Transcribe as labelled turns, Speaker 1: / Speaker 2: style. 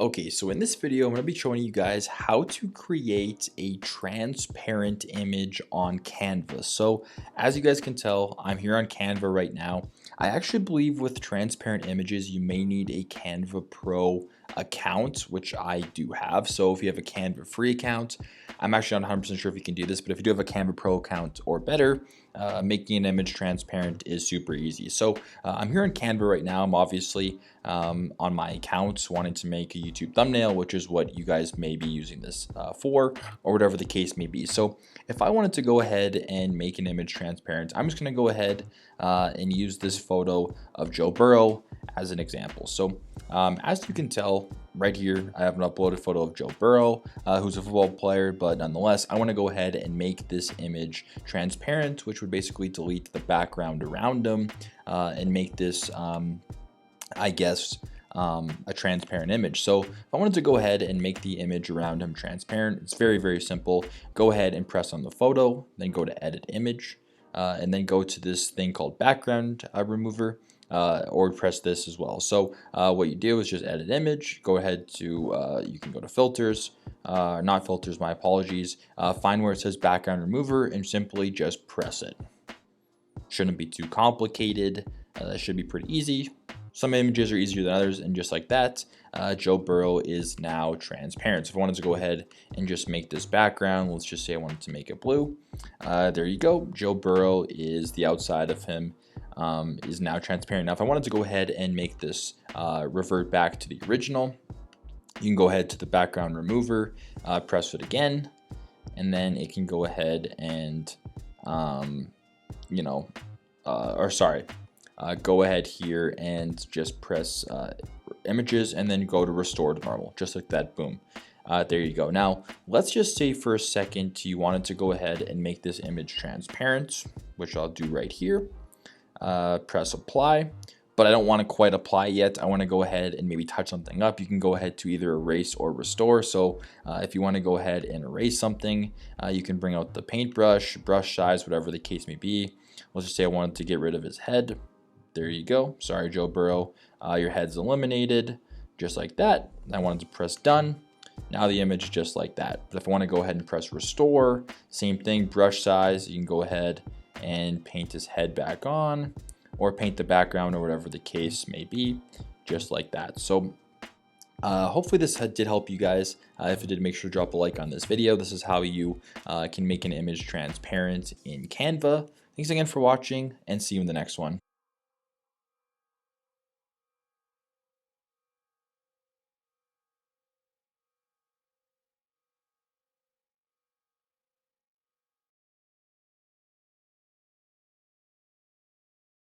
Speaker 1: Okay, so in this video, I'm going to be showing you guys how to create a transparent image on Canva. So as you guys can tell, I'm here on Canva right now. I actually believe with transparent images, you may need a Canva Pro account, which I do have. So if you have a Canva free account, I'm actually not 100% sure if you can do this, but if you do have a Canva Pro account or better, making an image transparent is super easy. So I'm here on Canva right now. I'm obviously on my account wanting to make a YouTube thumbnail, which is what you guys may be using this for, or whatever the case may be. So if I wanted to go ahead and make an image transparent, I'm just going to go ahead and use this photo of Joe Burrow as an example. So as you can tell right here, I have an uploaded photo of Joe Burrow, who's a football player, but nonetheless, I want to go ahead and make this image transparent, which would basically delete the background around him and make this, I guess, a transparent image. So if I wanted to go ahead and make the image around him transparent, it's very, very simple. Go ahead and press on the photo, then go to edit image, and then go to this thing called background remover. Or press this as well. So what you do is just edit image, go ahead to, you can go to filters, not filters, my apologies, find where it says background remover and simply just press it. Shouldn't be too complicated, that should be pretty easy. Some images are easier than others, and just like that, Joe Burrow is now transparent. So if I wanted to go ahead and just make this background, let's just say I wanted to make it blue. There you go, Joe Burrow is the outside of him is now transparent. Now if I wanted to go ahead and make this revert back to the original, you can go ahead to the background remover, press it again, and then it can go ahead and go ahead here and just press images and then go to restore to normal, just like that. Boom. There you go. Now let's just say for a second you wanted to go ahead and make this image transparent, which I'll do right here. Press apply, but I don't want to quite apply yet. I want to go ahead and maybe touch something up. You can go ahead to either erase or restore. So if you want to go ahead and erase something, you can bring out the paintbrush, brush size, whatever the case may be. Let's just say I wanted to get rid of his head. There you go. Sorry, Joe Burrow. Your head's eliminated, just like that. I wanted to press done. Now the image is just like that. But if I want to go ahead and press restore, same thing, brush size, you can go ahead and paint his head back on, or paint the background, or whatever the case may be, just like that. So hopefully this did help you guys. If it did, make sure to drop a like on this video. This is how you can make an image transparent in Canva. Thanks again for watching, and see you in the next one.